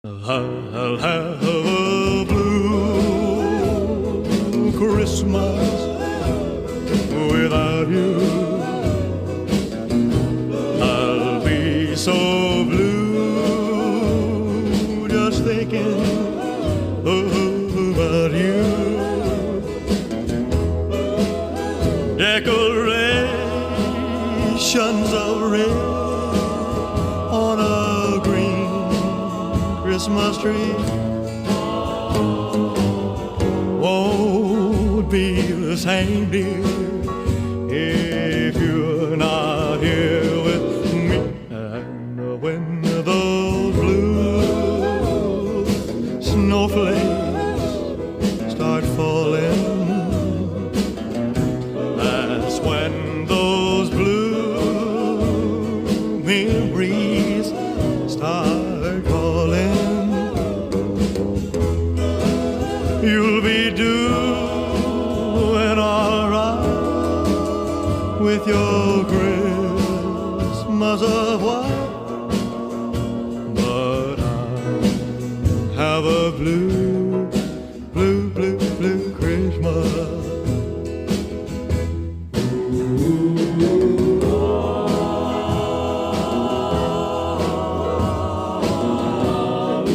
I'll have a blue Christmas without you. I'll be so blue just thinking about you. Decorations of red on a green Christmas tree won't be the same, dear, if you're not here with me. And when those blue snowflakes start falling, that's when those blue memories start calling. You'll be doing all right with your Christmas of white, but I have a blue